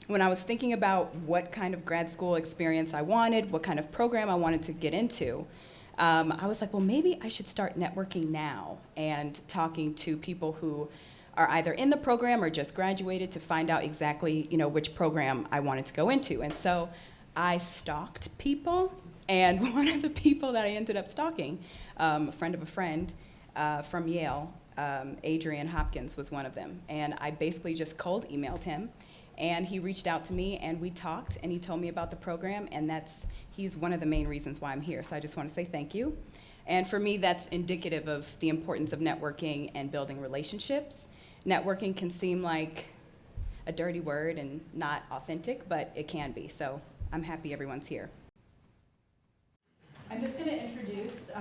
when I was thinking about what kind of grad school experience I wanted, what kind of program I wanted to get into, I was like, well, maybe I should start networking now and talking to people who are either in the program or just graduated to find out exactly, which program I wanted to go into. And so I stalked people, and one of the people that I ended up stalking, a friend of a friend from Yale, Adrian Hopkins was one of them. And I basically just cold emailed him, and he reached out to me, and we talked, and he told me about the program, and he's one of the main reasons why I'm here. So I just want to say thank you. And for me, that's indicative of the importance of networking and building relationships. Networking can seem like a dirty word and not authentic, but it can be. So I'm happy everyone's here. I'm just going to introduce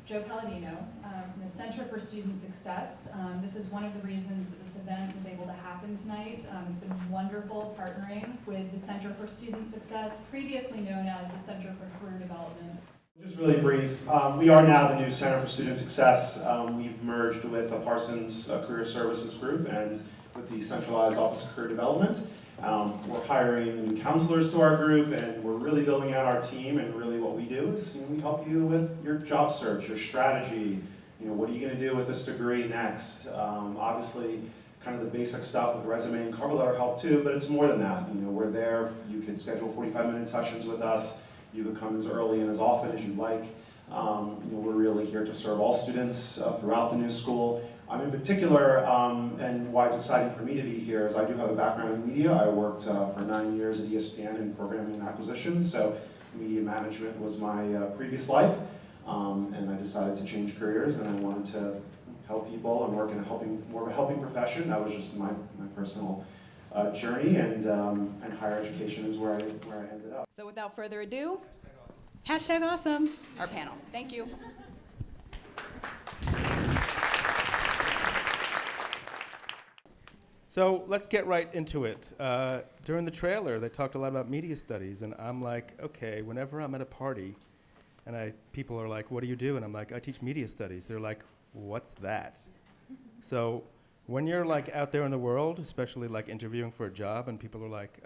Joe Palladino from the Center for Student Success. This is one of the reasons that this event was able to happen tonight. It's been wonderful partnering with the Center for Student Success, previously known as the Center for Career Development. Just really brief, we are now the new Center for Student Success. We've merged with the Parsons Career Services Group and with the Centralized Office of Career Development. We're hiring new counselors to our group, and we're really building out our team. And really what we do is we help you with your job search, your strategy. What are you going to do with this degree next? Obviously, kind of the basic stuff with resume and cover letter help too, but it's more than that. We're there. You can schedule 45-minute sessions with us. You can come as early and as often as you like. We're really here to serve all students throughout the new school. In particular, and why it's exciting for me to be here is I do have a background in media. I worked for 9 years at ESPN in programming and acquisition, so media management was my previous life. And I decided to change careers, and I wanted to help people and work in more of a helping profession. That was just my personal journey, and higher education is where I ended up. So without further ado, #awesome, our panel. Thank you. So let's get right into it. During the trailer, they talked a lot about media studies, and I'm like, okay, whenever I'm at a party, and people are like, what do you do? And I'm like, I teach media studies. They're like, what's that? So when you're like out there in the world, especially like interviewing for a job, and people are like,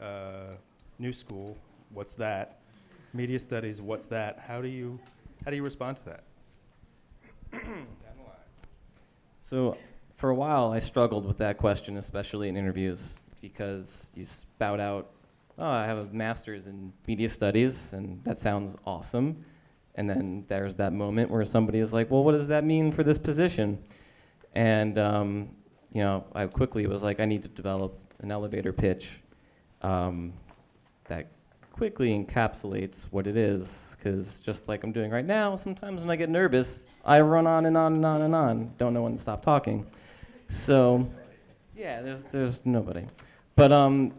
new school, what's that? Media studies, what's that? How do you respond to that? So for a while, I struggled with that question, especially in interviews, because you spout out, oh, I have a master's in media studies, and that sounds awesome. And then there's that moment where somebody is like, well, what does that mean for this position? And I quickly was like, I need to develop an elevator pitch that quickly encapsulates what it is, because just like I'm doing right now, sometimes when I get nervous, I run on and on and on and on, don't know when to stop talking. So, yeah, there's nobody. But anytime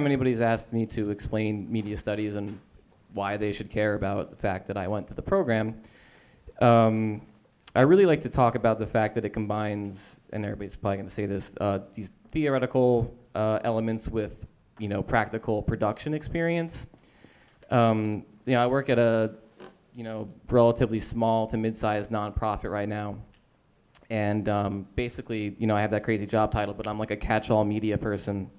anybody's asked me to explain media studies and why they should care about the fact that I went to the program, I really like to talk about the fact that it combines, and everybody's probably going to say this, these theoretical elements with practical production experience. I work at a relatively small to mid-sized nonprofit right now. And basically, I have that crazy job title, but I'm like a catch-all media person.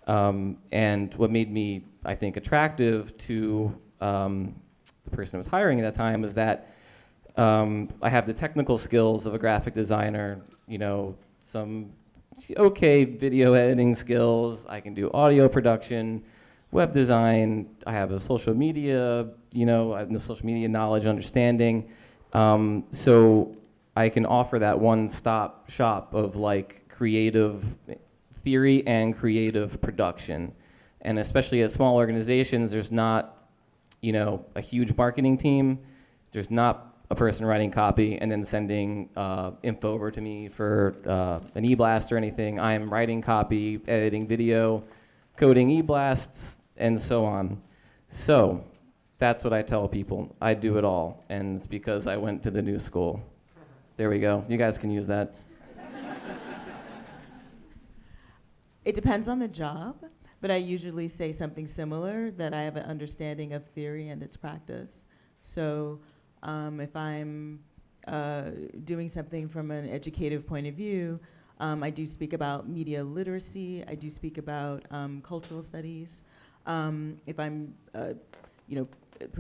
And what made me, I think, attractive to the person who was hiring at that time was that I have the technical skills of a graphic designer, some okay video editing skills. I can do audio production, web design. I have a social media, I have the social media knowledge, understanding. So I can offer that one-stop shop of like creative theory and creative production. And especially at small organizations, there's not, a huge marketing team. There's not a person writing copy and then sending info over to me for an e-blast or anything. I am writing copy, editing video, coding e-blasts, and so on. So that's what I tell people. I do it all, and it's because I went to the new school. There we go. You guys can use that. It depends on the job, but I usually say something similar, that I have an understanding of theory and its practice. So if I'm doing something from an educative point of view, I do speak about media literacy. I do speak about cultural studies. If I'm,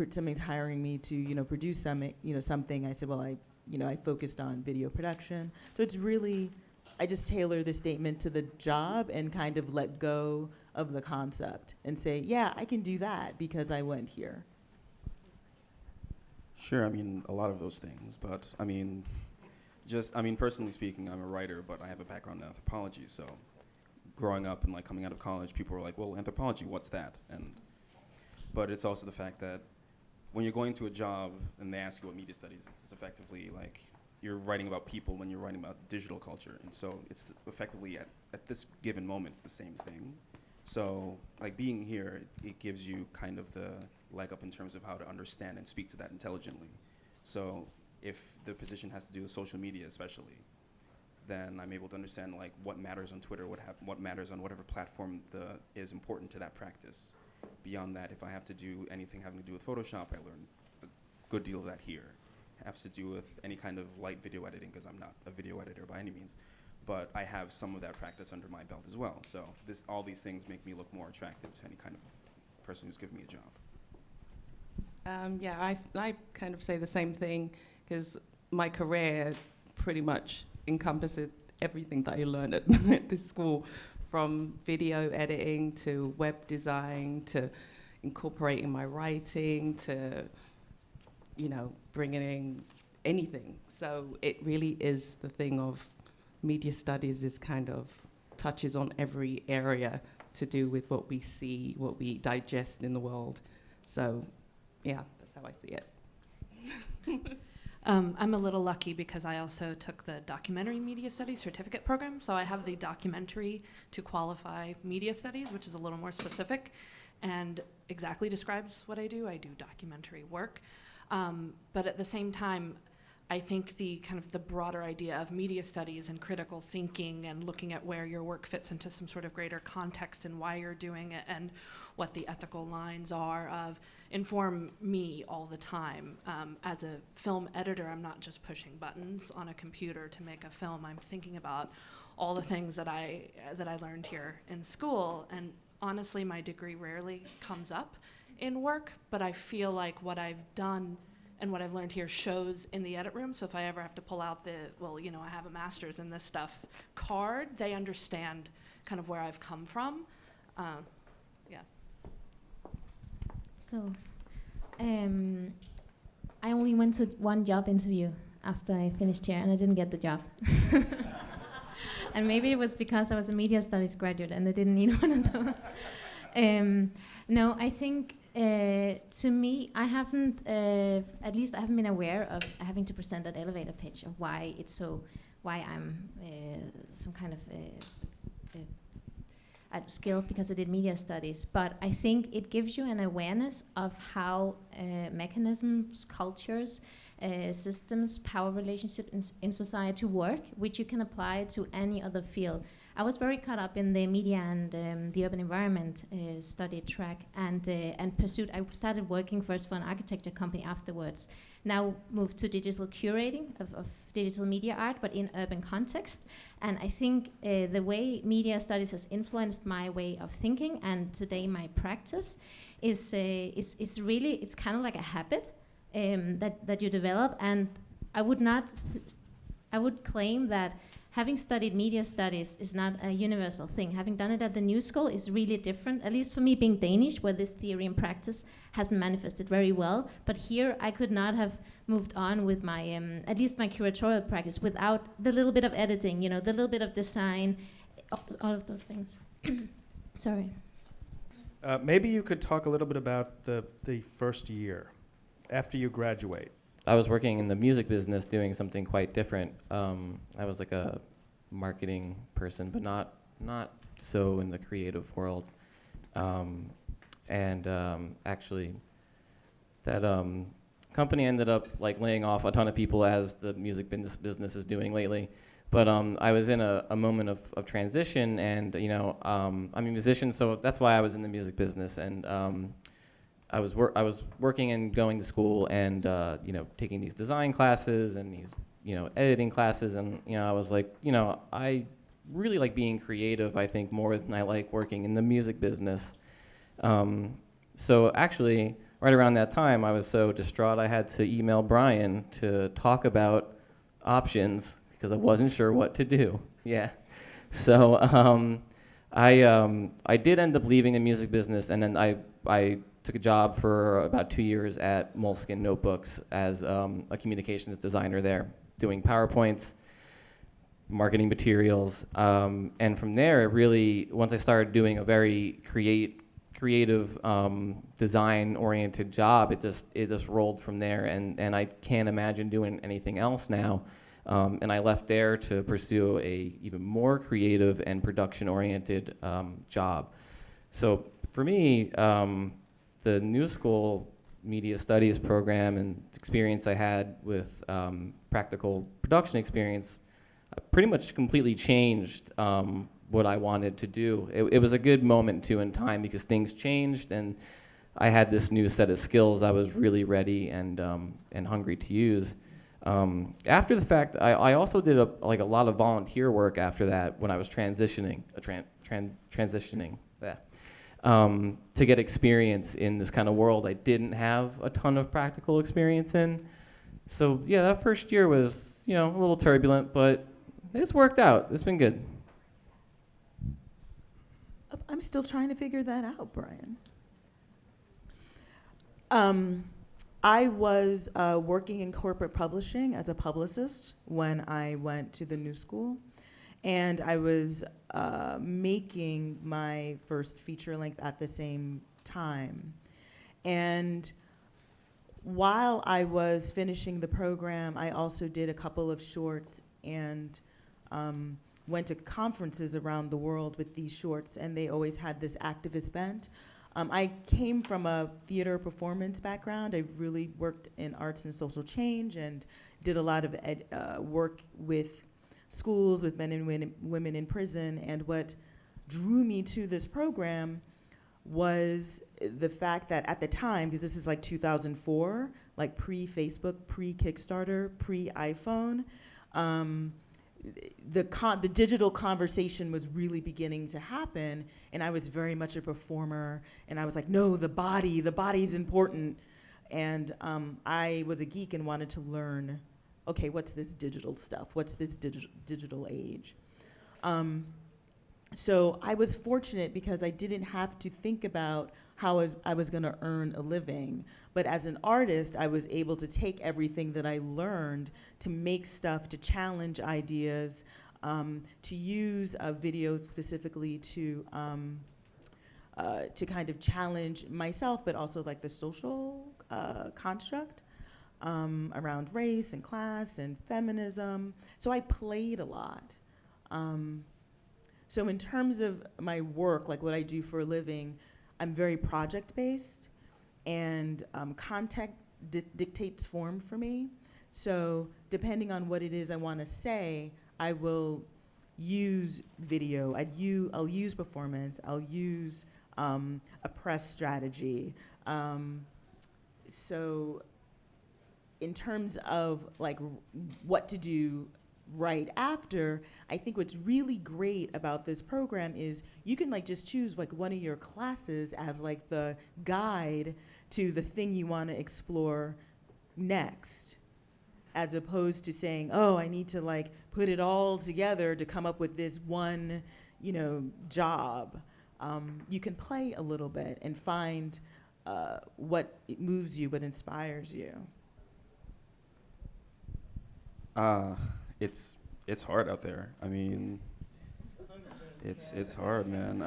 somebody's hiring me to, produce something, I said, well, I focused on video production. So it's really, I just tailor the statement to the job and kind of let go of the concept and say, yeah, I can do that because I went here. Sure, a lot of those things, but personally speaking, I'm a writer, but I have a background in anthropology, so growing up and coming out of college, people were like, well, anthropology, what's that? But it's also the fact that when you're going to a job and they ask you what media studies, it's effectively like you're writing about people when you're writing about digital culture, and so it's effectively at this given moment, it's the same thing. So being here, it gives you kind of the leg up in terms of how to understand and speak to that intelligently. So if the position has to do with social media especially, then I'm able to understand what matters on Twitter, what matters on whatever platform is important to that practice. Beyond that, if I have to do anything having to do with Photoshop, I learn a good deal of that here. Has to do with any kind of light video editing, because I'm not a video editor by any means, but I have some of that practice under my belt as well. So all these things make me look more attractive to any kind of person who's giving me a job. I kind of say the same thing, because my career pretty much encompasses everything that I learned at this school, from video editing to web design to incorporating my writing to, bringing in anything. So it really is the thing of media studies is kind of touches on every area to do with what we see, what we digest in the world. So yeah, that's how I see it. I'm a little lucky because I also took the documentary media studies certificate program, so I have the documentary to qualify media studies, which is a little more specific and exactly describes what I do. I do documentary work, but at the same time, I think the kind of the broader idea of media studies and critical thinking and looking at where your work fits into some sort of greater context and why you're doing it and what the ethical lines are of inform me all the time. As a film editor, I'm not just pushing buttons on a computer to make a film. I'm thinking about all the things that I learned here in school. And honestly, my degree rarely comes up in work, but I feel like what I've done and what I've learned here shows in the edit room. So if I ever have to pull out I have a master's in this stuff card, they understand kind of where I've come from. So, I only went to one job interview after I finished here, and I didn't get the job. And maybe it was because I was a media studies graduate and they didn't need one of those. No, I think to me, I haven't, at least I haven't been aware of having to present an elevator pitch of why I'm some kind of skilled because I did media studies. But I think it gives you an awareness of how mechanisms, cultures, systems, power relationships in society work, which you can apply to any other field. I was very caught up in the media and the urban environment study track and pursued. I started working first for an architecture company afterwards. Now moved to digital curating of digital media art, but in urban context. And I think the way media studies has influenced my way of thinking and today my practice is really, it's kind of like a habit that you develop. And I would claim that having studied media studies is not a universal thing. Having done it at the New School is really different, at least for me being Danish, where this theory and practice hasn't manifested very well. But here I could not have moved on with my, at least my curatorial practice without the little bit of editing, the little bit of design, all of those things. Sorry. Maybe you could talk a little bit about the first year after you graduate. I was working in the music business doing something quite different. I was like a marketing person, but not so in the creative world. Actually, that company ended up like laying off a ton of people, as the music business is doing lately. But I was in a moment of transition, and I'm a musician, so that's why I was in the music business. And I was working and going to school and taking these design classes and these editing classes, and I was like, I really like being creative, I think, more than I like working in the music business. So actually, right around that time, I was so distraught I had to email Brian to talk about options because I wasn't sure what to do. Yeah. So I did end up leaving the music business, and then I took a job for about 2 years at Moleskine Notebooks as a communications designer there, doing PowerPoints, marketing materials, and from there, really, once I started doing a very creative design-oriented job, it just rolled from there, and I can't imagine doing anything else now. And I left there to pursue a even more creative and production-oriented job. So for me, the New School Media Studies program and experience I had with practical production experience pretty much completely changed what I wanted to do. It was a good moment too in time because things changed, and I had this new set of skills I was really ready and hungry to use. After the fact, I also did a lot of volunteer work after that when I was transitioning to get experience in this kind of world I didn't have a ton of practical experience in. So yeah, that first year was a little turbulent, but it's worked out. It's been good. I'm still trying to figure that out, Brian. I was working in corporate publishing as a publicist when I went to the New School, and I was making my first feature length at the same time. And while I was finishing the program, I also did a couple of shorts and went to conferences around the world with these shorts, and they always had this activist bent. I came from a theater performance background. I really worked in arts and social change and did a lot of work with schools, with men and women in prison. And what drew me to this program was the fact that at the time, because this is like 2004, like pre-Facebook, pre-Kickstarter, pre-iPhone, the digital conversation was really beginning to happen, and I was very much a performer, and I was like, no, the body's important. And I was a geek and wanted to learn, okay, what's this digital stuff? What's this digital age? So I was fortunate because I didn't have to think about how I was gonna earn a living. But as an artist, I was able to take everything that I learned to make stuff, to challenge ideas, to use a video specifically to kind of challenge myself, but also like the social construct around race and class and feminism. So I played a lot. So in terms of my work, like what I do for a living, I'm very project-based, and content dictates form for me. So depending on what it is I want to say, I will use video. I'll use performance. I'll use a press strategy. So in terms of like what to do right after, I think what's really great about this program is you can like just choose like one of your classes as like the guide to the thing you want to explore next, as opposed to saying, oh, I need to like put it all together to come up with this one, job. You can play a little bit and find what moves you, what inspires you. It's hard out there. I mean, it's hard, man.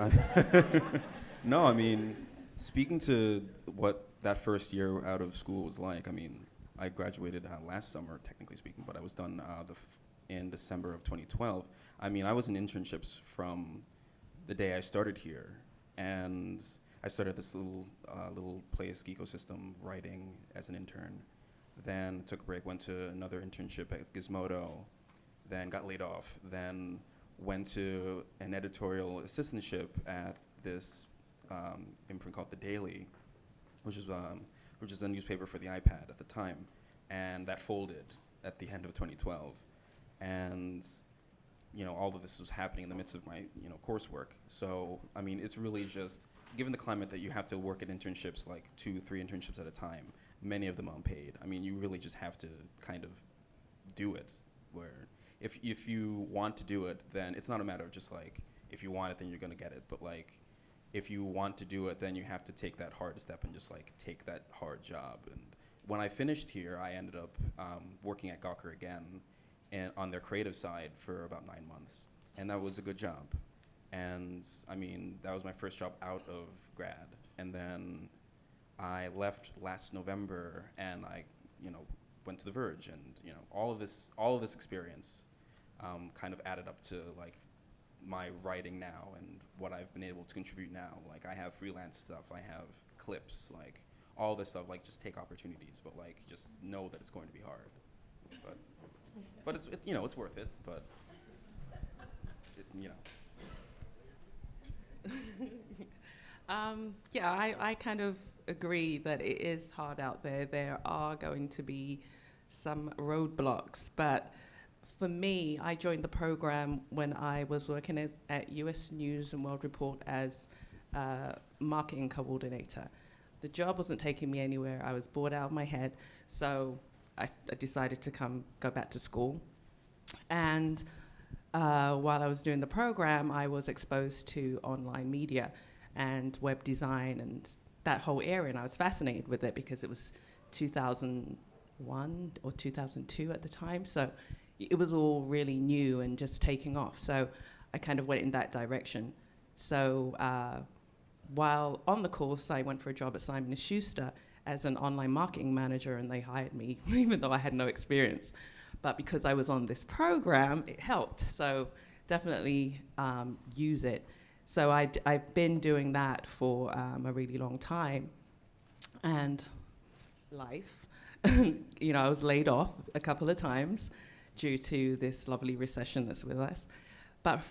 No, I mean, speaking to what that first year out of school was like, I mean, I graduated last summer, technically speaking, but I was done in December of 2012. I mean, I was in internships from the day I started here, and I started this little place, Ecosystem, writing as an intern. Then took a break, went to another internship at Gizmodo, then got laid off, then went to an editorial assistantship at this imprint called The Daily, which is a newspaper for the iPad at the time, and that folded at the end of 2012. And all of this was happening in the midst of my, coursework. So, I mean, it's really just, given the climate that you have to work at internships, like 2, 3 internships at a time, many of them unpaid. I mean, you really just have to kind of do it, where if you want to do it, then it's not a matter of just like, if you want it, then you're gonna get it. But like, if you want to do it, then you have to take that hard step and just like take that hard job. And when I finished here, I ended up working at Gawker again, and on their creative side for about 9 months, and that was a good job. And I mean, that was my first job out of grad, and then I left last November, and I, went to The Verge, and all of this experience kind of added up to like my writing now and what I've been able to contribute now. Like, I have freelance stuff, I have clips, like all this stuff. Like, just take opportunities, but like just know that it's going to be hard. But it's it's worth it. But Yeah, I kind of agree that it is hard out there. There are going to be some roadblocks, but for me, I joined the program when I was working at US News and World Report as marketing coordinator. The job wasn't taking me anywhere. I was bored out of my head, so I decided to go back to school. And while I was doing the program, I was exposed to online media and web design and that whole area, and I was fascinated with it because it was 2001 or 2002 at the time, so it was all really new and just taking off. So I kind of went in that direction. So while on the course, I went for a job at Simon & Schuster as an online marketing manager, and they hired me, even though I had no experience. But because I was on this program, it helped. So definitely use it. So I've been doing that for a really long time. And life, I was laid off a couple of times due to this lovely recession that's with us. But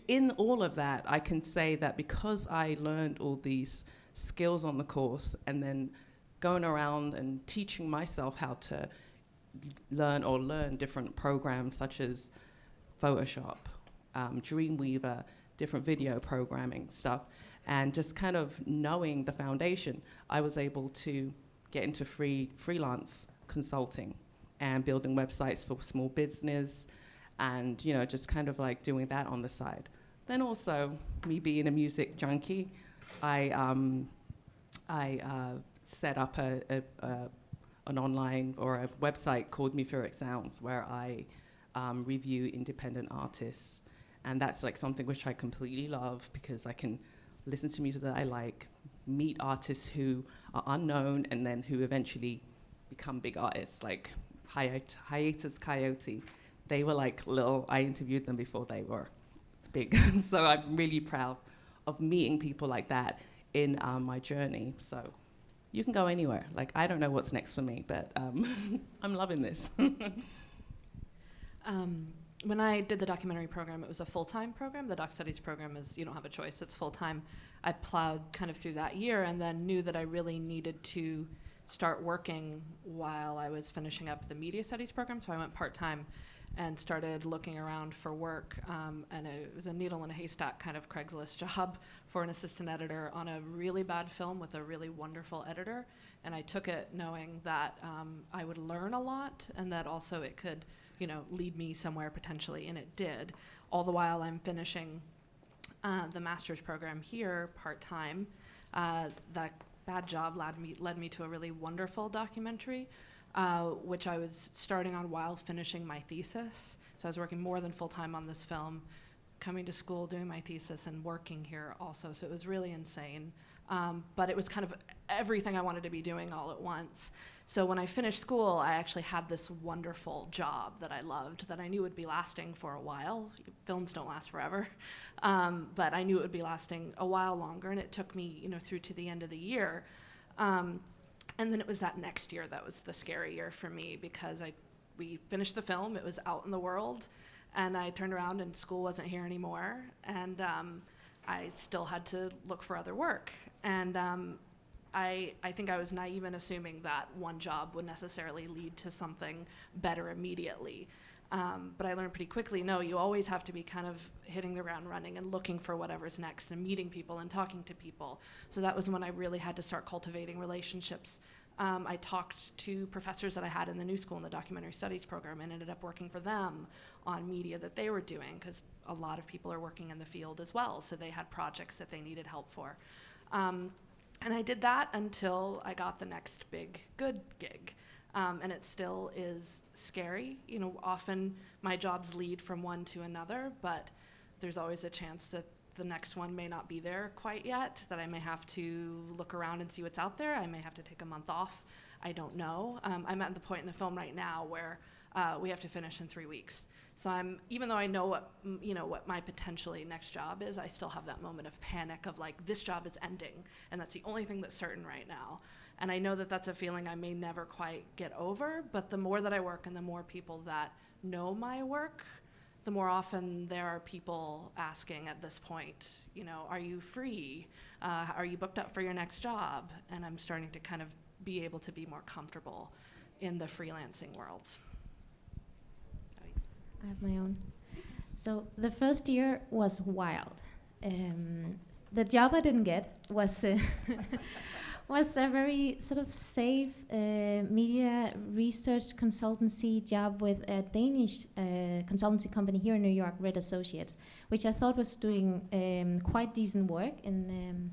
in all of that, I can say that because I learned all these skills on the course and then going around and teaching myself how to learn different programs such as Photoshop, Dreamweaver, different video programming stuff, and just kind of knowing the foundation, I was able to get into freelance consulting and building websites for small business, and just kind of like doing that on the side. Then also, me being a music junkie, I set up an online or a website called Mephoric Sounds, where I review independent artists, and that's like something which I completely love because I can listen to music that I like, meet artists who are unknown, and then who eventually become big artists, like Hiatus Coyote. They were like I interviewed them before they were big. So I'm really proud of meeting people like that in my journey. So you can go anywhere. Like, I don't know what's next for me, but I'm loving this. When I did the documentary program, it was a full-time program. The doc studies program is, you don't have a choice, it's full-time. I plowed kind of through that year and then knew that I really needed to start working while I was finishing up the media studies program, so I went part-time and started looking around for work, and it was a needle in a haystack kind of Craigslist job for an assistant editor on a really bad film with a really wonderful editor, and I took it knowing that I would learn a lot and that also it could lead me somewhere potentially, and it did. All the while I'm finishing the master's program here part-time. That bad job led me to a really wonderful documentary, which I was starting on while finishing my thesis. So I was working more than full-time on this film, coming to school, doing my thesis, and working here also. So it was really insane. But it was kind of everything I wanted to be doing all at once. So when I finished school, I actually had this wonderful job that I loved, that I knew would be lasting for a while. Films don't last forever. But I knew it would be lasting a while longer, and it took me through to the end of the year. And then it was that next year that was the scary year for me, because we finished the film, it was out in the world, and I turned around and school wasn't here anymore, and I still had to look for other work. And I think I was naive in assuming that one job would necessarily lead to something better immediately. But I learned pretty quickly, no, you always have to be kind of hitting the ground running and looking for whatever's next and meeting people and talking to people. So that was when I really had to start cultivating relationships. I talked to professors that I had in the New School in the documentary studies program and ended up working for them on media that they were doing, because a lot of people are working in the field as well, so they had projects that they needed help for. And I did that until I got the next big good gig. And it still is scary. You know, often my jobs lead from one to another, but there's always a chance that the next one may not be there quite yet, that I may have to look around and see what's out there. I may have to take a month off. I don't know. I'm at the point in the film right now where we have to finish in 3 weeks. So even though I know what my potentially next job is, I still have that moment of panic of like, this job is ending, and that's the only thing that's certain right now. And I know that that's a feeling I may never quite get over, but the more that I work and the more people that know my work, the more often there are people asking at this point, you know, are you free? Are you booked up for your next job? And I'm starting to kind of be able to be more comfortable in the freelancing world. I have my own. So the first year was wild. The job I didn't get was was a very sort of safe media research consultancy job with a Danish consultancy company here in New York, Red Associates, which I thought was doing quite decent work and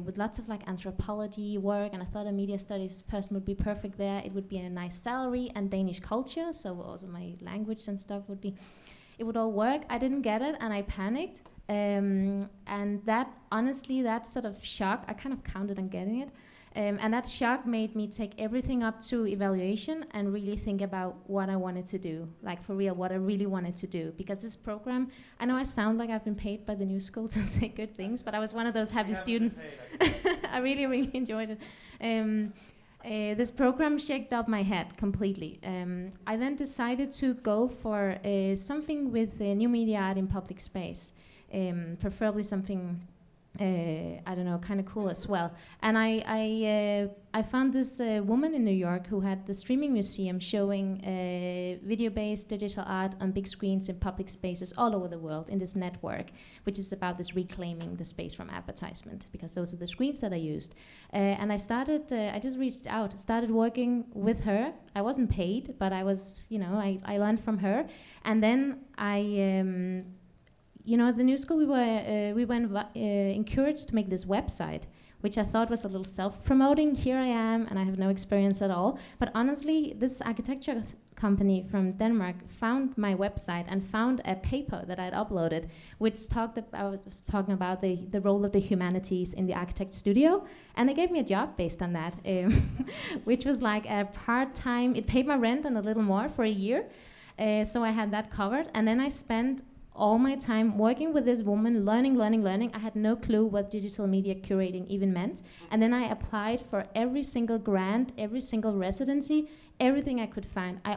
with lots of like anthropology work, and I thought a media studies person would be perfect there. It would be a nice salary and Danish culture, so also my language and stuff would be, it would all work. I didn't get it and I panicked. And that, honestly, that sort of shock, I kind of counted on getting it. And that shock made me take everything up to evaluation and really think about what I wanted to do, like for real, what I really wanted to do. Because this program, I know I sound like I've been paid by the New School to say good things, but I was one of those happy students. I really, really enjoyed it. This program shaked up my head completely. I then decided to go for something with new media art in public space, preferably something I don't know, kind of cool as well. And I found this woman in New York who had the streaming museum showing video-based digital art on big screens in public spaces all over the world in this network, which is about this reclaiming the space from advertisement, because those are the screens that I used. And I started, I just reached out, started working with her. I wasn't paid, but I was, you know, I learned from her. And then you know, at the New School, we were encouraged to make this website, which I thought was a little self-promoting. Here I am, and I have no experience at all. But honestly, this architecture company from Denmark found my website and found a paper that I'd uploaded, which talked about, I was talking about the role of the humanities in the architect studio, and they gave me a job based on that, which was like a part-time. It paid my rent and a little more for a year, so I had that covered, and then I spent all my time working with this woman, learning. I had no clue what digital media curating even meant. And then I applied for every single grant, every single residency, everything I could find. I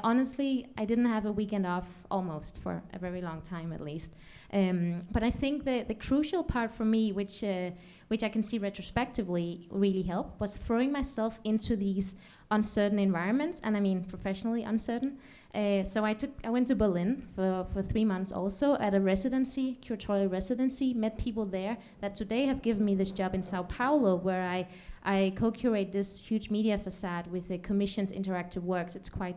didn't have a weekend off almost for a very long time at least. But I think the crucial part for me, which I can see retrospectively really helped, was throwing myself into these uncertain environments, and I mean professionally uncertain. So I went to Berlin for 3 months also at a residency, curatorial residency, met people there that today have given me this job in Sao Paulo, where I co-curate this huge media facade with a commissioned interactive works. It's quite,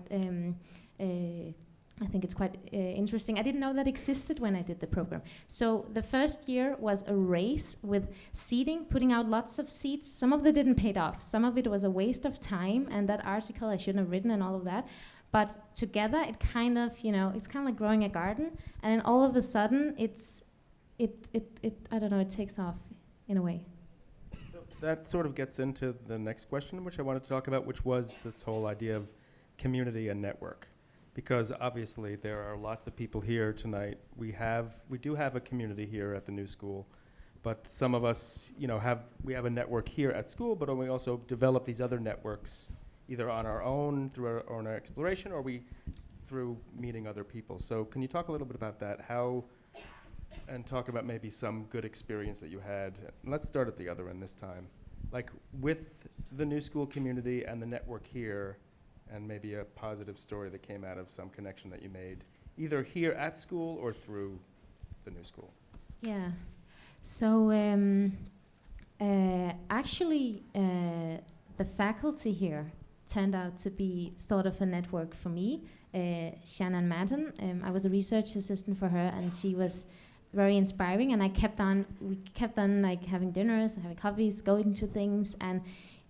I think it's quite interesting. I didn't know that existed when I did the program. So the first year was a race with seating, putting out lots of seats. Some of it didn't pay off. Some of it was a waste of time, and that article I shouldn't have written and all of that. But together, it kind of, you know, it's kind of like growing a garden, and then all of a sudden, I don't know, it takes off in a way. So that sort of gets into the next question, which I wanted to talk about, which was this whole idea of community and network. Because obviously there are lots of people here tonight. We do have a community here at the New School, but some of us, you know, we have a network here at school, but we also develop these other networks either on our own through our own exploration, or through meeting other people. So can you talk a little bit about that? And talk about maybe some good experience that you had. And let's start at the other end this time. Like with the New School community and the network here, and maybe a positive story that came out of some connection that you made either here at school or through the new school? Yeah. So actually, the faculty here turned out to be sort of a network for me. Shannon Madden, I was a research assistant for her, and she was very inspiring. And we kept on like having dinners, having coffees, going to things, and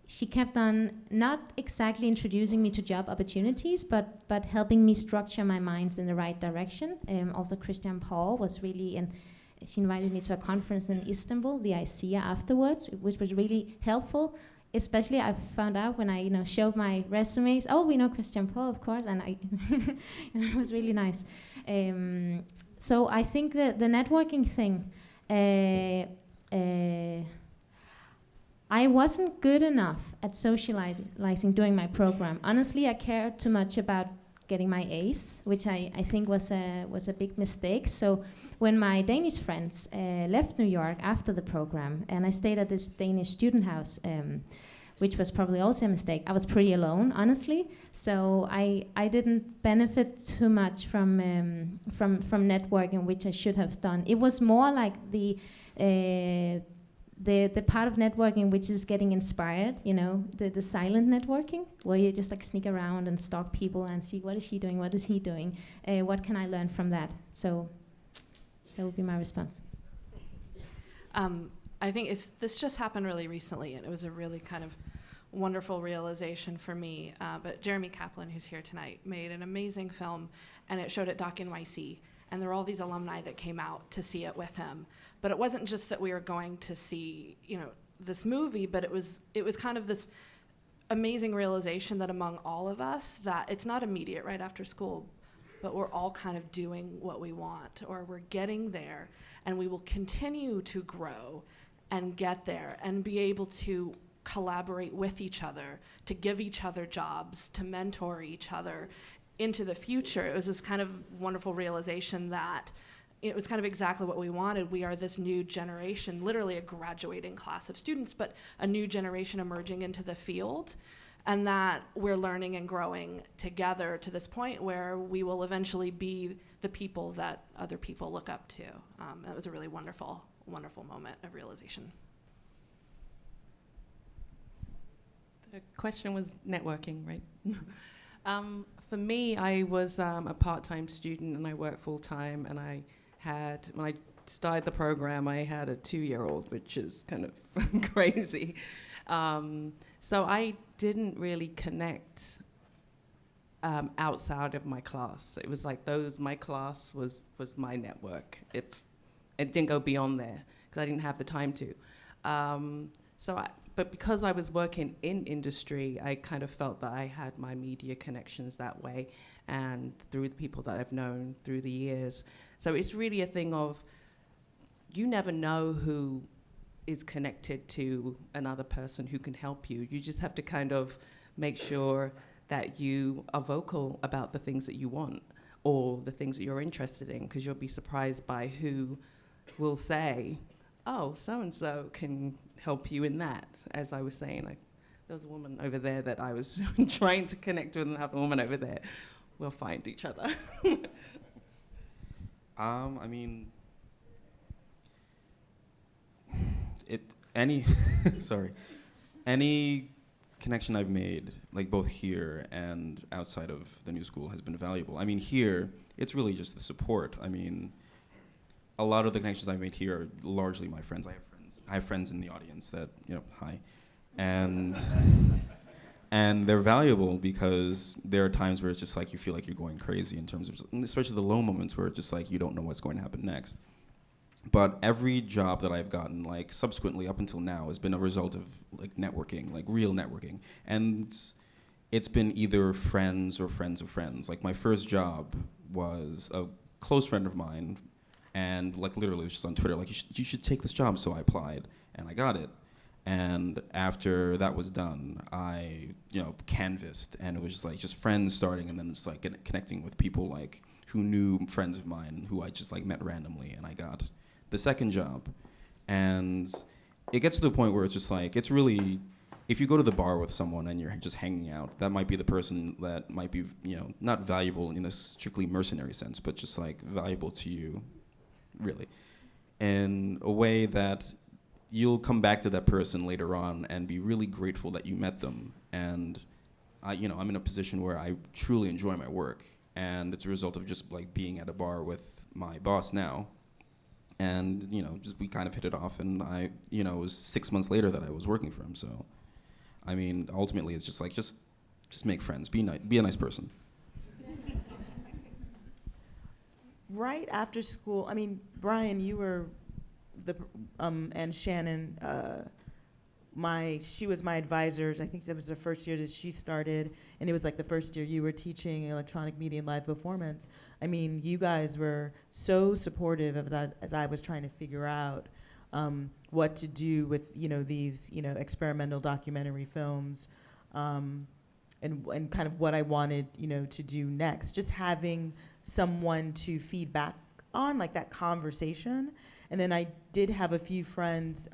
she kept on not exactly introducing me to job opportunities, but helping me structure my mind in the right direction. Also, Christian Paul was really she invited me to a conference in Istanbul, the ICEA, afterwards, which was really helpful. Especially, I found out when I, showed my resumes. Oh, we know Christian Paul, of course, and it was really nice. So I think that the networking thing, I wasn't good enough at socializing during my program. Honestly, I cared too much about getting my A's, which I think was a big mistake. So when my Danish friends left New York after the program, and I stayed at this Danish student house, which was probably also a mistake, I was pretty alone, honestly. So I didn't benefit too much from networking, which I should have done. It was more like the part of networking which is getting inspired, the silent networking, where you just like sneak around and stalk people and see what is she doing, what is he doing, what can I learn from that? So that would be my response. I think this just happened really recently, and it was a really kind of wonderful realization for me. But Jeremy Kaplan, who's here tonight, made an amazing film, and it showed at Doc NYC, and there were all these alumni that came out to see it with him. But it wasn't just that we were going to see, this movie, but it was kind of this amazing realization that among all of us, that it's not immediate right after school, but we're all kind of doing what we want, or we're getting there, and we will continue to grow and get there and be able to collaborate with each other, to give each other jobs, to mentor each other into the future. It was this kind of wonderful realization that it was kind of exactly what we wanted. We are this new generation, literally a graduating class of students, but a new generation emerging into the field, and that we're learning and growing together to this point where we will eventually be the people that other people look up to. That was a really wonderful moment of realization. The question was networking, right? For me, I was a part-time student and I worked full-time, and when I started the program, I had a 2-year-old, which is kind of crazy. So I didn't really connect outside of my class. It was like my class was my network. It didn't go beyond there because I didn't have the time to. But because I was working in industry, I kind of felt that I had my media connections that way, and through the people that I've known through the years. So it's really a thing of, you never know who is connected to another person who can help you. You just have to kind of make sure that you are vocal about the things that you want or the things that you're interested in, because you'll be surprised by who will say, oh, so-and-so can help you in that. As I was saying, there was a woman over there that I was trying to connect with, another woman over there. We'll find each other. I mean, any connection I've made, like both here and outside of the new school, has been valuable. I mean, here, it's really just the support. I mean, a lot of the connections I've made here are largely my friends. I have friends in the audience that, hi. And they're valuable because there are times where it's just like you feel like you're going crazy in terms of, especially the low moments where it's just like you don't know what's going to happen next. But every job that I've gotten, like subsequently up until now, has been a result of like networking, like real networking. And it's been either friends or friends of friends. Like my first job was a close friend of mine, and like literally it was just on Twitter, like you should take this job. So I applied and I got it. And after that was done, I canvassed, and it was just friends starting, and then just like connecting with people like who knew friends of mine who I just like met randomly, and I got the second job. And it gets to the point where it's just like, it's really if you go to the bar with someone and you're just hanging out, that might be the person that might be, not valuable in a strictly mercenary sense, but just like valuable to you, really, in a way that you'll come back to that person later on and be really grateful that you met them. And I'm in a position where I truly enjoy my work, and it's a result of just like being at a bar with my boss now. And just we kind of hit it off, and it was 6 months later that I was working for him. So, I mean, ultimately, it's just like just make friends, be a nice person. Right after school, I mean, Brian, you were and Shannon, she was my advisor. I think that was the first year that she started, and it was like the first year you were teaching electronic media and live performance. I mean, you guys were so supportive as I was trying to figure out what to do with these experimental documentary films, and kind of what I wanted to do next. Just having someone to feed back on, like that conversation. And then I did have a few friends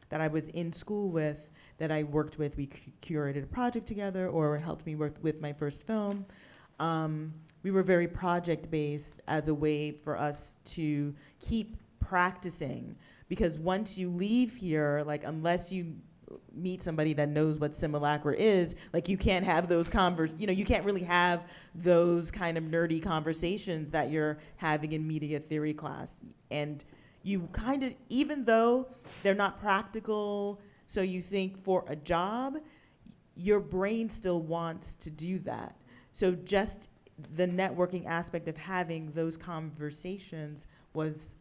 that I was in school with that I worked with. We curated a project together or helped me work with my first film. We were very project-based as a way for us to keep practicing. Because once you leave here, like unless you meet somebody that knows what simulacra is, like you can't have those you can't really have those kind of nerdy conversations that you're having in media theory class. And you kind of, even though they're not practical, so you think for a job, your brain still wants to do that. So just the networking aspect of having those conversations was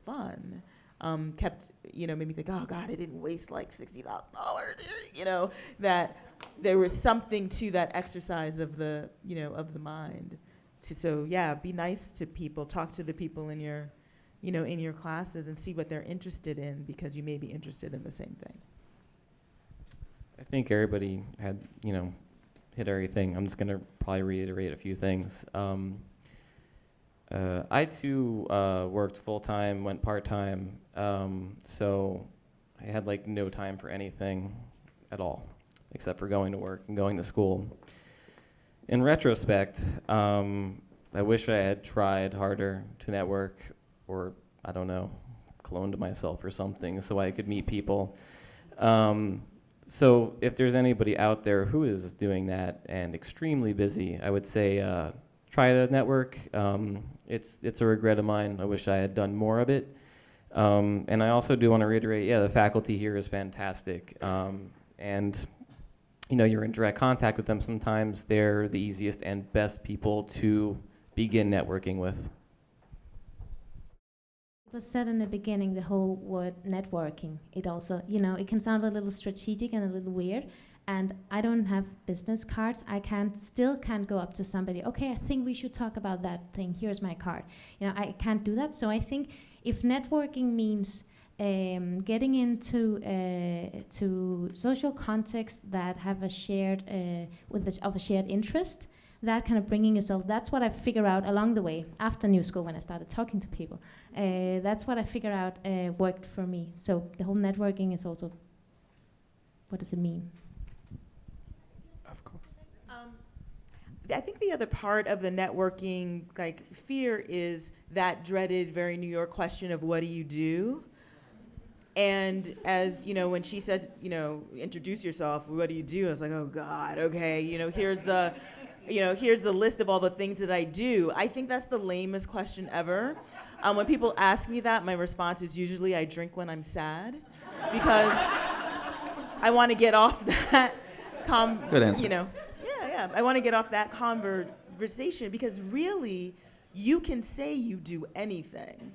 fun. Made me think, oh God, I didn't waste like $60,000, that there was something to that exercise of the mind. Be nice to people, talk to the people in your classes and see what they're interested in, because you may be interested in the same thing. I think everybody had, hit everything. I'm just going to probably reiterate a few things. I too worked full-time, went part-time, so I had like no time for anything at all, except for going to work and going to school. In retrospect, I wish I had tried harder to network, or I don't know, cloned myself or something so I could meet people. So if there's anybody out there who is doing that and extremely busy, I would say try to network. It's a regret of mine. I wish I had done more of it. And I also do want to reiterate, the faculty here is fantastic. And you're in direct contact with them sometimes. They're the easiest and best people to begin networking with. It was said in the beginning, the whole word networking. It also, it can sound a little strategic and a little weird. And I don't have business cards. I still can't go up to somebody, okay, I think we should talk about that thing. Here's my card. I can't do that. So I think if networking means getting into to social contexts that have a shared of a shared interest, that kind of bringing yourself, that's what I figured out along the way after New School when I started talking to people. That's what I figured out worked for me. So the whole networking is also, what does it mean? Of course. I think the other part of the networking fear is that dreaded, very New York question of what do you do? And as when she says, introduce yourself, what do you do? I was like, oh God, okay, here's the list of all the things that I do. I think that's the lamest question ever. When people ask me that, my response is usually I drink when I'm sad, because I want to get off that. Good answer. I want to get off that conversation, because really, you can say you do anything.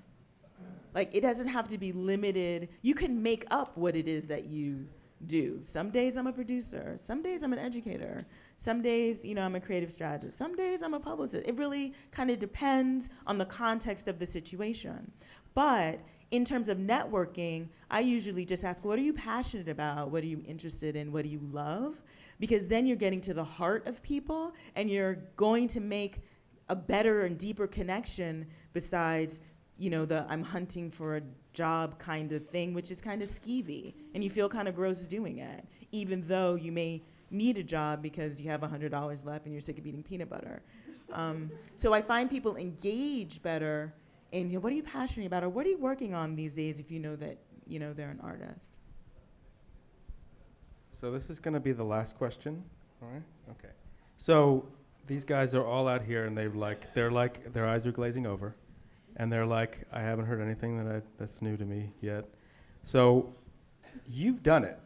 Like, it doesn't have to be limited. You can make up what it is that you do. Some days I'm a producer. Some days I'm an educator. Some days, I'm a creative strategist. Some days I'm a publicist. It really kind of depends on the context of the situation. But in terms of networking, I usually just ask, what are you passionate about? What are you interested in? What do you love? Because then you're getting to the heart of people, and you're going to make a better and deeper connection besides, I'm hunting for a job kind of thing, which is kind of skeevy, and you feel kind of gross doing it, even though you may need a job because you have $100 left and you're sick of eating peanut butter. So I find people engage better in, what are you passionate about, or what are you working on these days if you know that, they're an artist. So this is going to be the last question. All right. Okay. So these guys are all out here, and their eyes are glazing over, and they're like, I haven't heard anything that's new to me yet. So you've done it.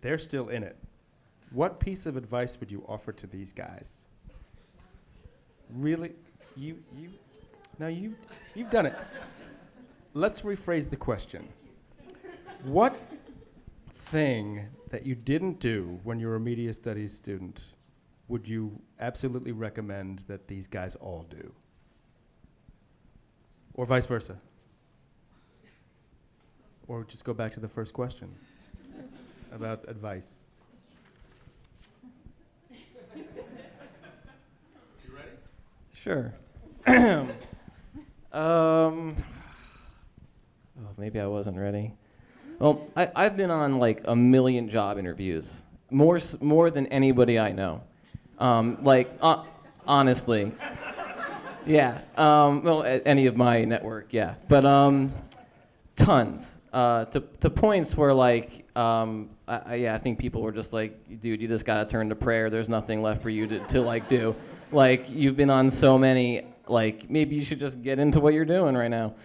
They're still in it. What piece of advice would you offer to these guys? Really, you've done it. Let's rephrase the question. What thing that you didn't do when you were a media studies student would you absolutely recommend that these guys all do? Or vice versa? Or just go back to the first question about advice. You ready? Sure. Maybe I wasn't ready. Well, I've been on like a million job interviews, more than anybody I know. Honestly. Yeah. Any of my network, yeah. But tons. To points where like, I think people were just like, dude, you just gotta turn to prayer. There's nothing left for you to like do. Like, you've been on so many, like, maybe you should just get into what you're doing right now.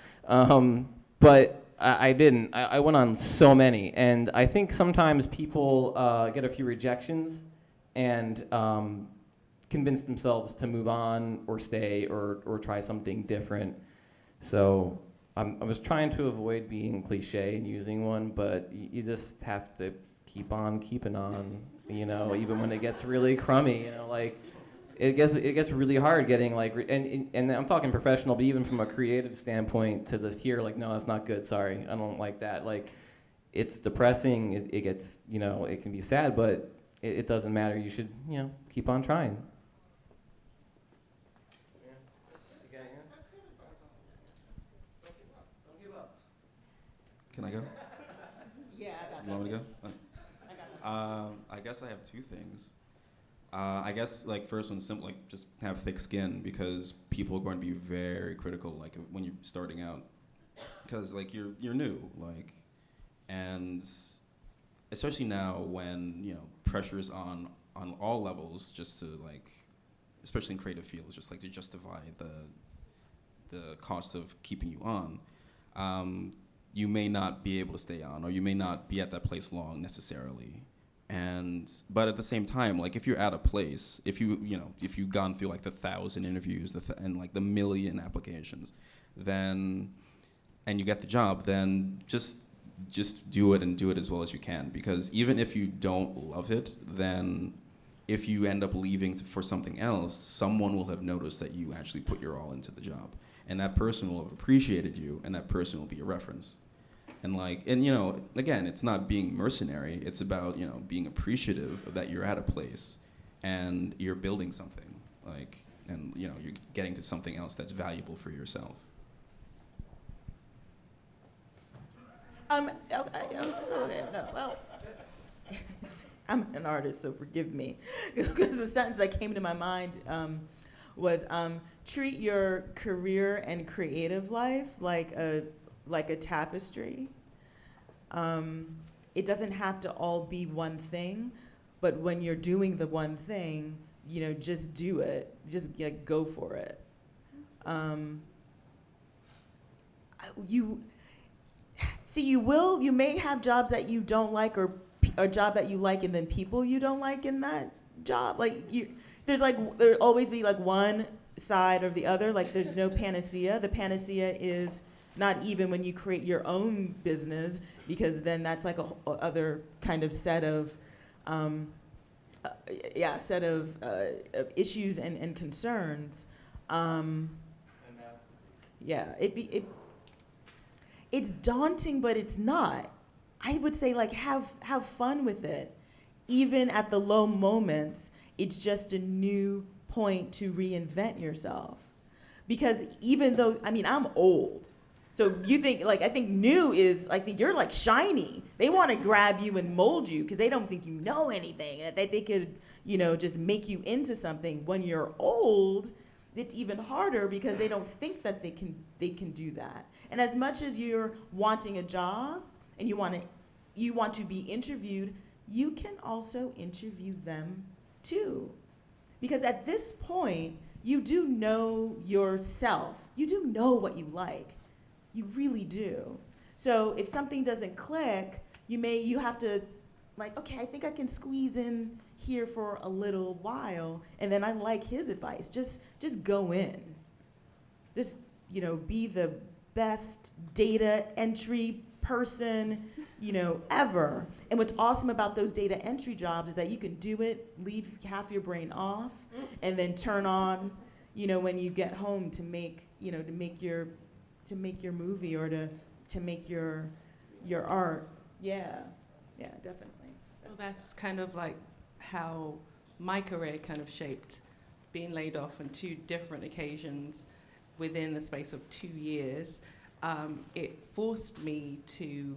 But I didn't. I went on so many. And I think sometimes people get a few rejections and convince themselves to move on or stay or try something different. So I was trying to avoid being cliche and using one, but you just have to keep on keeping on, even when it gets really crummy, like, it gets really hard getting like, and I'm talking professional, but even from a creative standpoint to this here, like, no, that's not good. Sorry, I don't like that. Like, it's depressing. It gets, it can be sad, but it doesn't matter. You should, keep on trying. Can I go? Yeah, You want me to go? I guess I have two things. I guess like first one's simple, like just have thick skin, because people are going to be very critical, like when you're starting out, because like you're new, like, and especially now when pressure is on all levels, just to like, especially in creative fields, just like to justify the cost of keeping you on. You may not be able to stay on, or you may not be at that place long necessarily. But at the same time, like if you're at a place, if you've gone through like the 1,000 interviews and like the 1,000,000 applications, and you get the job, then just do it, and do it as well as you can. Because even if you don't love it, then if you end up leaving for something else, someone will have noticed that you actually put your all into the job, and that person will have appreciated you, and that person will be a reference. And again, it's not being mercenary. It's about, being appreciative that you're at a place and you're building something, like, and, you're getting to something else that's valuable for yourself. Okay, no, well, I'm an artist, so forgive me. Because the sentence that came to my mind was, treat your career and creative life like a tapestry. It doesn't have to all be one thing, but when you're doing the one thing, just do it. Just go for it. You may have jobs that you don't like, or a job that you like, and then people you don't like in that job. There'll always be like one side or the other. Like, there's no panacea. The panacea is not even when you create your own business, because then that's like a other kind of set of issues and concerns. It's daunting, but it's not. I would say like have fun with it. Even at the low moments, it's just a new point to reinvent yourself. Because even though, I'm old, So you think, like, I think new is, I think you're like shiny. They want to grab you and mold you because they don't think you know anything. That they could, just make you into something. When you're old, it's even harder because they don't think that they can do that. And as much as you're wanting a job and you want to be interviewed, you can also interview them too. Because at this point, you do know yourself. You do know what you like. You really do. So if something doesn't click, you have to, like, okay, I think I can squeeze in here for a little while, and then I like his advice. Just go in. Just, be the best data entry person, ever. And what's awesome about those data entry jobs is that you can do it, leave half your brain off, and then turn on, when you get home to make your movie or to make your art. Yeah, definitely. Well, that's kind of like how my career kind of shaped, being laid off on 2 different occasions within the space of 2 years. It forced me to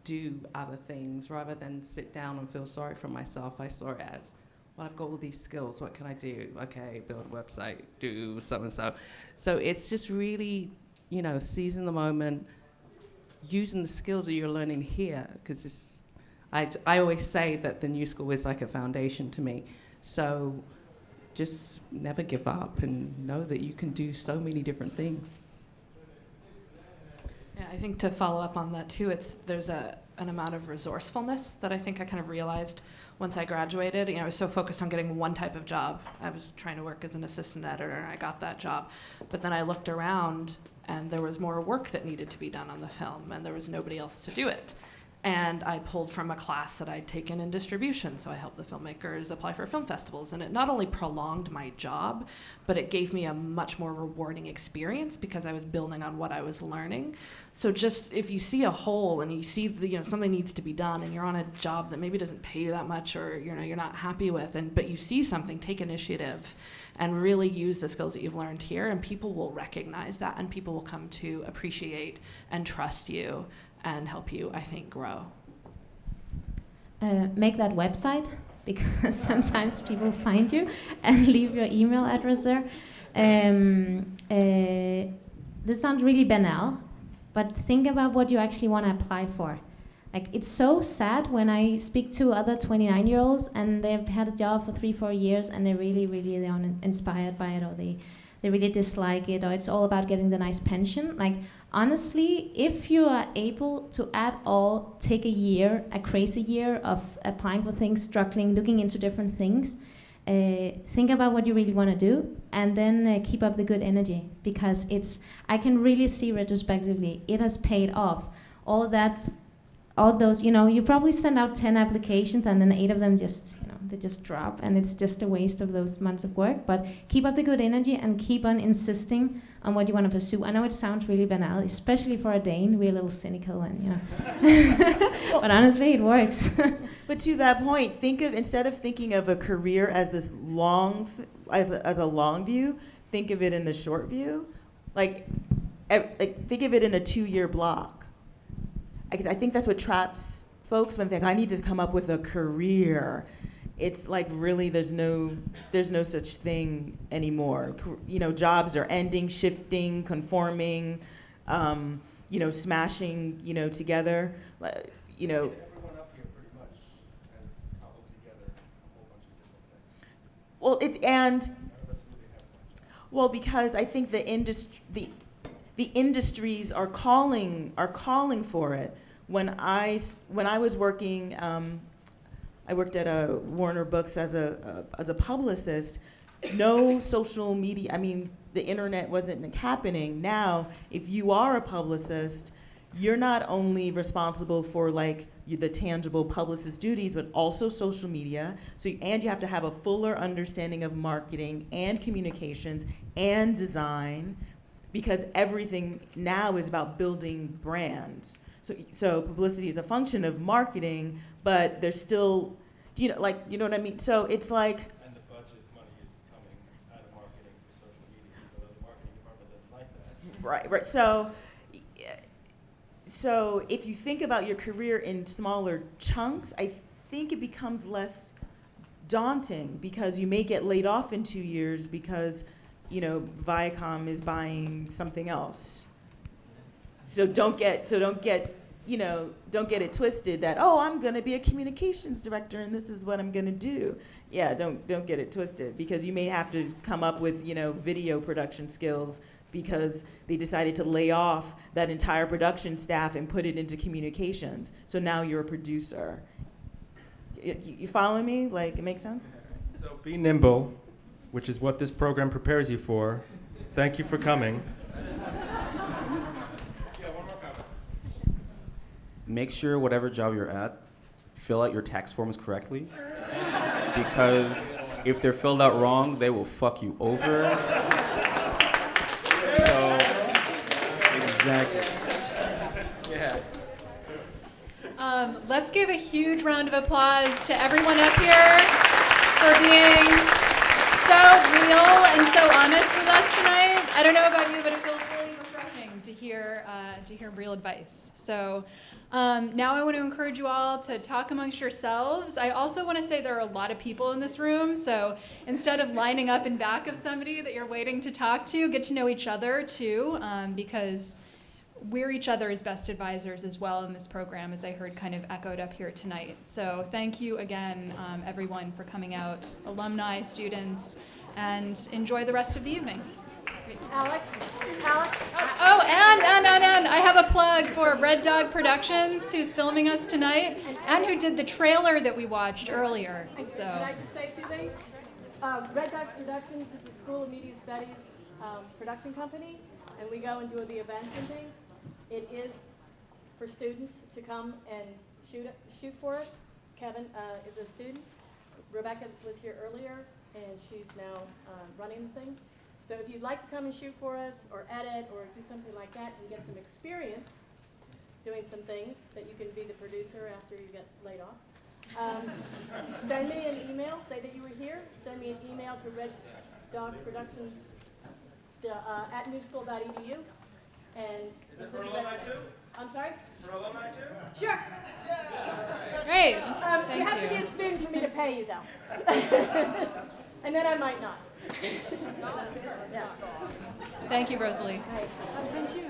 do other things rather than sit down and feel sorry for myself. I saw it as, well, I've got all these skills, what can I do? Okay, build a website, do so and so. So it's just really, seizing the moment, using the skills that you're learning here, because I always say that the new school is like a foundation to me. So just never give up and know that you can do so many different things. Yeah, I think to follow up on that too, there's an amount of resourcefulness that I think I kind of realized once I graduated. I was so focused on getting one type of job. I was trying to work as an assistant editor, and I got that job. But then I looked around, and there was more work that needed to be done on the film, and there was nobody else to do it. And I pulled from a class that I'd taken in distribution, so I helped the filmmakers apply for film festivals. And it not only prolonged my job, but it gave me a much more rewarding experience because I was building on what I was learning. So just if you see a hole and you see something needs to be done, and you're on a job that maybe doesn't pay you that much, or you're not happy with, but you see something, take initiative and really use the skills that you've learned here, and people will recognize that, and people will come to appreciate and trust you and help you, I think, grow. Make that website, because sometimes people find you, and leave your email address there. This sounds really banal, but think about what you actually want to apply for. Like, it's so sad when I speak to other 29-year-olds and they've had a job for 3-4 years and they're really, really uninspired by it, or they really dislike it, or it's all about getting the nice pension. Like, honestly, if you are able to at all take a crazy year of applying for things, struggling, looking into different things, think about what you really want to do, and then keep up the good energy, because I can really see retrospectively, it has paid off. All those, you probably send out 10 applications and then 8 of them they just drop, and it's just a waste of those months of work. But keep up the good energy and keep on insisting on what you want to pursue. I know it sounds really banal, especially for a Dane. We're a little cynical, and but honestly, it works. But to that point, instead of thinking of a career as this as a long view, think of it in the short view. Like think of it in a 2-year block. I think that's what traps folks when they think, I need to come up with a career. It's like, really, there's no such thing anymore. Jobs are ending, shifting, conforming, smashing, together. Everyone up here pretty much has cobbled together a whole bunch of different things. None of us really have much. Well, because I think the industries are calling for it. When I was working, I worked at Warner Books as a publicist. No social media. I mean, the internet wasn't happening. Now, if you are a publicist, you're not only responsible for the tangible publicist duties, but also social media. And you have to have a fuller understanding of marketing and communications and design, because everything now is about building brands. So publicity is a function of marketing, but there's still, you know what I mean? So it's like. And the budget money is coming out of marketing for social media, but the marketing department doesn't like that. Right. So so if you think about your career in smaller chunks, I think it becomes less daunting because you may get laid off in 2 years because, you know, Viacom is buying something else. So don't get it twisted that, oh, I'm gonna be a communications director and this is what I'm gonna do. Yeah, don't get it twisted because you may have to come up with, you know, video production skills because they decided to lay off that entire production staff and put it into communications. So now you're a producer. You following me? Like, it makes sense? So be nimble, which is what this program prepares you for. Thank you for coming. Make sure whatever job you're at, fill out your tax forms correctly. Because if they're filled out wrong, they will fuck you over. So, exactly. Yeah. Let's give a huge round of applause to everyone up here for being so real and so honest with us tonight. I don't know about you, but it feels really refreshing to hear real advice. So now I want to encourage you all to talk amongst yourselves. I also want to say there are a lot of people in this room, so instead of lining up in back of somebody that you're waiting to talk to, get to know each other too, because we're each other's best advisors as well in this program, as I heard kind of echoed up here tonight. So thank you again, everyone, for coming out, alumni, students, and enjoy the rest of the evening. Alex. Oh, and I have a plug for Red Dog Productions, who's filming us tonight, and who did the trailer that we watched earlier. So. Can I just say 2 things? Red Dog Productions is the School of Media Studies production company, and we go and do the events and things. It is for students to come and shoot for us. Kevin is a student. Rebecca was here earlier, and she's now running the thing. So if you'd like to come and shoot for us, or edit, or do something like that, and get some experience doing some things that you can be the producer after you get laid off, send me an email. Say that you were here. Send me an email to Red Dog Productions at newschool.edu. And is it for alumni too? I'm sorry? Is it for alumni too? Sure. Great. You have to be a student for me to pay you, though. And then I might not. Thank you, Rosalie. Hey, I'll send you.